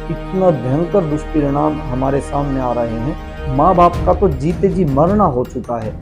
इतना भयंकर दुष्परिणाम हमारे सामने आ रहे हैं। माँ बाप का तो जीते जी मरना हो चुका है।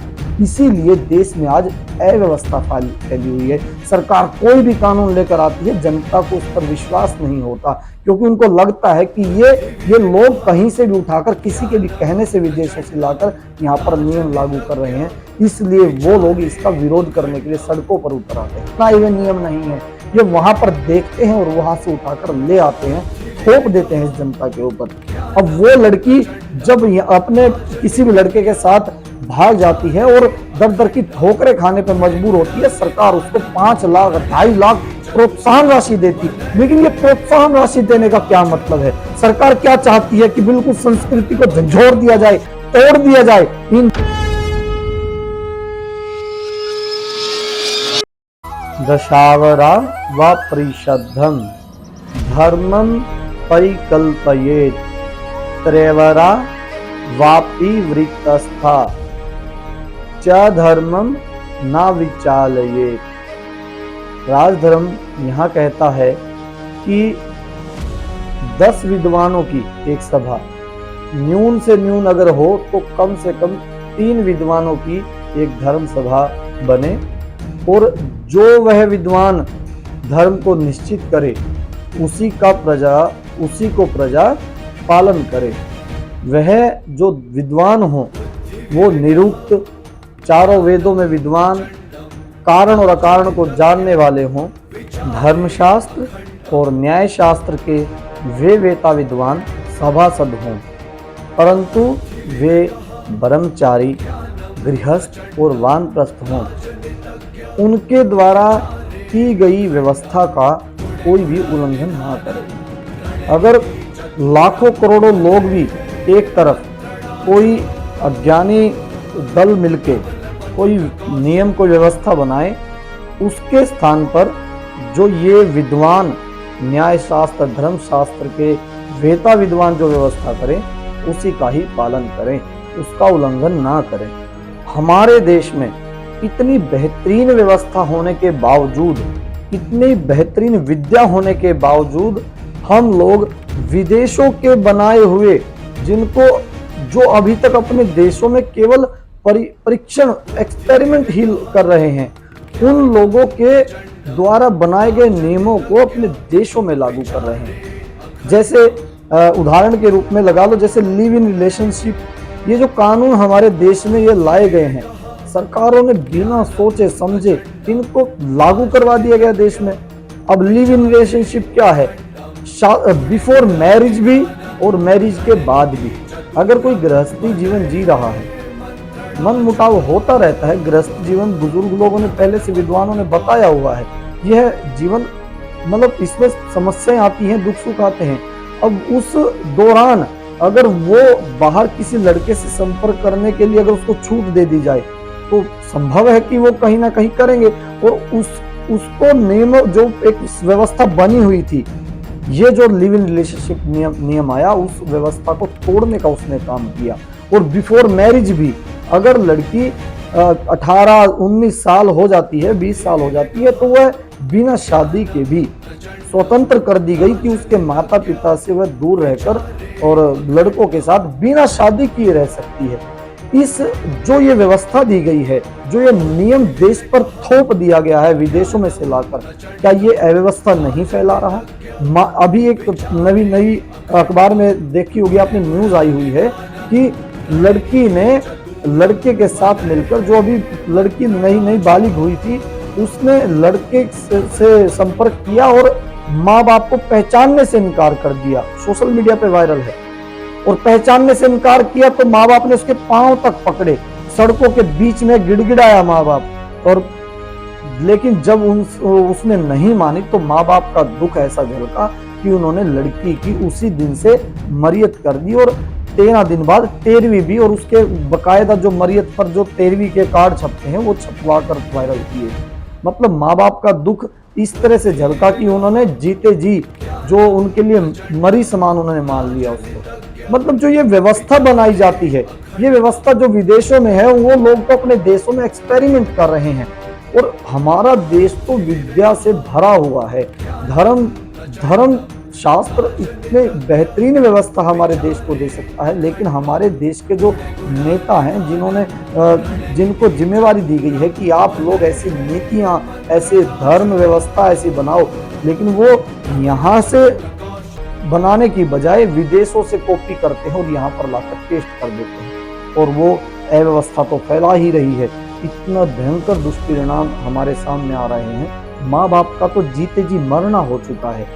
इसीलिए देश में आज अव्यवस्था फैली हुई है। सरकार कोई भी कानून लेकर आती है, जनता को उस पर विश्वास नहीं होता, क्योंकि उनको लगता है कि ये लोग कहीं से भी उठाकर, किसी के भी कहने से, विदेशों से लाकर यहाँ पर नियम लागू कर रहे हैं। इसलिए वो लोग इसका विरोध करने के लिए सड़कों पर उतर आते हैं। इतना ये नियम नहीं है, ये वहां पर देखते हैं और वहां से उठाकर ले आते हैं, थोप देते हैं इस जनता के ऊपर। अब वो लड़की जब अपने किसी भी लड़के के साथ भाग जाती है और दर दर की ठोकरें खाने पर मजबूर होती है, सरकार उसको 5 लाख 2.5 लाख प्रोत्साहन राशि देती। लेकिन ये प्रोत्साहन राशि देने का क्या मतलब है? सरकार क्या चाहती है कि बिल्कुल संस्कृति को झंझोर दिया जाए, तोड़ दिया जाए। दशावरा व परिषद्धम धर्मम परिकल्पयेत त्रैवरा वापि वृत्तस्था च धर्मम न विचालयेत। राजधर्म यहाँ कहता है कि 10 विद्वानों की एक सभा, न्यून से न्यून अगर हो तो कम से कम 3 विद्वानों की एक धर्म सभा बने, और जो वह विद्वान धर्म को निश्चित करे उसी को प्रजा पालन करे। वह जो विद्वान हो वो निरुक्त, चारों वेदों में विद्वान, कारण और अकारण को जानने वाले हों, धर्मशास्त्र और न्याय शास्त्र के वे वेता विद्वान सभासद हों, परंतु वे ब्रह्मचारी, गृहस्थ और वानप्रस्थ हों। उनके द्वारा की गई व्यवस्था का कोई भी उल्लंघन ना करे। अगर लाखों करोड़ों लोग भी एक तरफ, कोई अज्ञानी दल मिलके कोई नियम को व्यवस्था बनाए, उसके स्थान पर जो ये विद्वान न्याय शास्त्र, धर्म शास्त्र के वेता विद्वान जो व्यवस्था करें उसी का ही पालन करें, उसका उल्लंघन ना करें। हमारे देश में इतनी बेहतरीन व्यवस्था होने के बावजूद, इतनी बेहतरीन विद्या होने के बावजूद, हम लोग विदेशों के बनाए हुए, जिनको जो अभी तक अपने देशों में केवल परीक्षण, एक्सपेरिमेंट ही कर रहे हैं, उन लोगों के द्वारा बनाए गए नियमों को अपने देशों में लागू कर रहे हैं। जैसे उदाहरण के रूप में लगा लो, जैसे लिव इन रिलेशनशिप, ये जो कानून हमारे देश में ये लाए गए हैं, सरकारों ने बिना सोचे समझे इनको लागू करवा दिया गया देश में। अब लिव इन रिलेशनशिप क्या है? बिफोर मैरिज भी और मैरिज के बाद भी अगर कोई गृहस्थी जीवन जी रहा है, मन मुटाव होता रहता है। गृहस्थ जीवन बुजुर्ग लोगों ने पहले से, विद्वानों ने बताया हुआ है, यह जीवन मतलब इसमें समस्याएं आती हैं, दुख सुख आते हैं। अब उस दौरान अगर वो बाहर किसी लड़के से संपर्क करने के लिए अगर उसको छूट दे दी जाए तो संभव है कि वो कहीं ना कहीं करेंगे, और उसको नियम, जो एक व्यवस्था बनी हुई थी, ये जो लिव इन रिलेशनशिप नियम आया, उस व्यवस्था को तोड़ने का उसने काम किया। और बिफोर मैरिज भी अगर लड़की 18-19 साल हो जाती है, 20 साल हो जाती है, तो वह बिना शादी के भी स्वतंत्र कर दी गई कि उसके माता पिता से वह दूर रहकर और लड़कों के साथ बिना शादी किए रह सकती है। इस जो ये व्यवस्था दी गई है, जो ये नियम देश पर थोप दिया गया है विदेशों में से लाकर, क्या ये अव्यवस्था नहीं फैला रहा? अभी एक नई अखबार में देखी होगी आपने, न्यूज आई हुई है कि लड़की ने लड़के के साथ मिलकर, जो अभी लड़की नई बालिग हुई थी, उसने लड़के से संपर्क किया और माँ बाप को पहचानने से इनकार कर दिया। सोशल मीडिया पे वायरल है। और पहचानने से इनकार किया तो माँ बाप ने उसके पांव तक पकड़े, सड़कों के बीच में गिड़गिड़ाया माँ बाप। और लेकिन जब उसने नहीं मानी तो माँ बाप का दुख ऐसा झलका कि उन्होंने लड़की की उसी दिन से मरियत कर दी, और 13 दिन बाद 13वीं भी, और उसके बकायदा जो मरियत पर जो 13वीं के कार्ड छपते हैं वो छपवा कर वायरल किए। मतलब माँ बाप का दुख इस तरह से झलका कि उन्होंने जीते जी जो उनके लिए मरी समान उन्होंने मान लिया उसको। मतलब जो ये व्यवस्था बनाई जाती है, ये व्यवस्था जो विदेशों में है, वो लोग तो अपने देशों में एक्सपेरिमेंट कर रहे हैं। और हमारा देश तो विद्या से भरा हुआ है, धर्म शास्त्र इतने बेहतरीन व्यवस्था हमारे देश को दे सकता है, लेकिन हमारे देश के जो नेता हैं, जिनको जिम्मेवारी दी गई है कि आप लोग ऐसी नीतियां, ऐसे धर्म व्यवस्था ऐसी बनाओ, लेकिन वो यहाँ से बनाने की बजाय विदेशों से कॉपी करते हैं और यहाँ पर लाकर पेस्ट कर देते हैं, और वो अव्यवस्था तो फैला ही रही है। इतना भयंकर दुष्परिणाम हमारे सामने आ रहे हैं। माँ बाप का तो जीते जी मरना हो चुका है।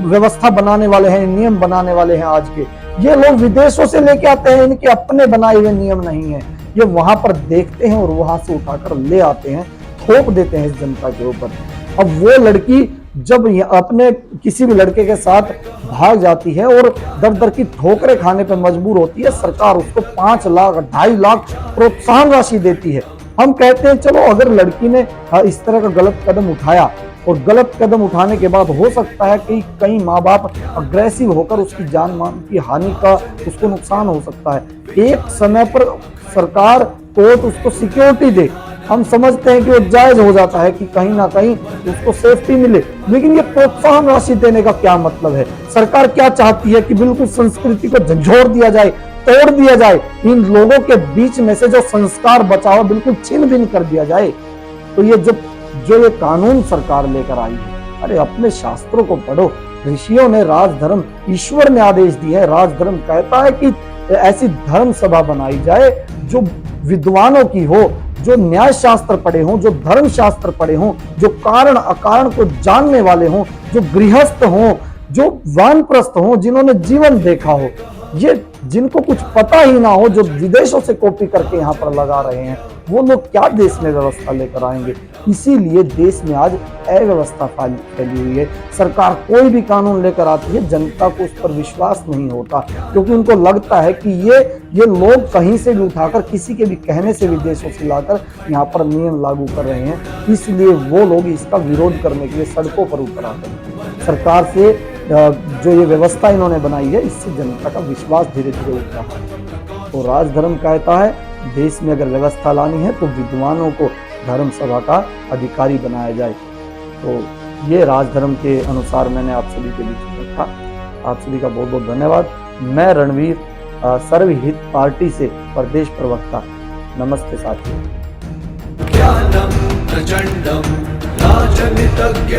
व्यवस्था बनाने वाले हैं, नियम बनाने वाले हैं आज के, ये लोग विदेशों से लेके आते हैं, इनके अपने बनाए हुए नियम नहीं है। ये वहां पर देखते हैं और वहां से उठाकर ले आते हैं, थोप देते हैं इस जनता के ऊपर। अब वो लड़की जब अपने किसी भी लड़के के साथ भाग जाती है और दर दर की ठोकरें खाने पर मजबूर होती है, सरकार उसको 5 लाख 2.5 लाख प्रोत्साहन राशि देती है। हम कहते हैं चलो, अगर लड़की ने इस तरह का गलत कदम उठाया, और गलत कदम उठाने के बाद हो सकता है कि कई माँ बाप अग्रेसिव होकर उसकी जान मान की हानि का उसको नुकसान हो सकता है। एक समय पर सरकार, कोर्ट उसको सिक्योरिटी दे, हम समझते हैं कि वो जायज हो जाता है कि कहीं ना कहीं उसको सेफ्टी मिले, लेकिन ये प्रोत्साहन राशि देने का क्या मतलब है? सरकार क्या चाहती है कि बिल्कुल संस्कृति को झंझोड़ दिया जाए, तोड़ दिया जाए, इन लोगों के बीच में से जो संस्कार बचा हुआ बिल्कुल छिन भिन कर दिया जाए। तो ये जो ये कानून सरकार लेकर आई है, अरे अपने शास्त्रों को पढ़ो। ऋषियों ने राजधर्म, ईश्वर ने आदेश दिया है, राजधर्म कहता है कि ऐसी धर्म सभा बनाई जाए जो विद्वानों की हो, जो न्याय शास्त्र पढ़े हों, जो धर्म शास्त्र पढ़े हों, जो कारण अकारण को जानने वाले हों, जो गृहस्थ हों, जो वानप्रस्थ हों, जिन्होंने जीवन देखा हो। ये जिनको कुछ पता ही ना हो, जो विदेशों से कॉपी करके यहाँ पर लगा रहे हैं, वो लोग क्या देश में व्यवस्था लेकर आएंगे? इसीलिए देश में आज अव्यवस्था फैली हुई है। सरकार कोई भी कानून लेकर आती है, जनता को उस पर विश्वास नहीं होता, क्योंकि उनको लगता है कि ये लोग कहीं से भी उठाकर, किसी के भी कहने से विदेशों से लाकर यहाँ पर नियम लागू कर रहे हैं। इसलिए वो लोग इसका विरोध करने के लिए सड़कों पर उतर आते हैं। सरकार से जो ये व्यवस्था इन्होंने बनाई है, इससे जनता का विश्वास धीरे धीरे उठ रहा है। तो राजधर्म कहता है देश में अगर व्यवस्था लानी है तो विद्वानों को धर्म सभा का अधिकारी बनाया जाए। तो ये राजधर्म के अनुसार मैंने आप सभी के बीच में रखा। आप सभी का बहुत बहुत धन्यवाद। मैं रणवीर, सर्वहित पार्टी से प्रदेश प्रवक्ता। नमस्ते साथियों। ज्ञानम प्रचंडम राजनीतज्ञ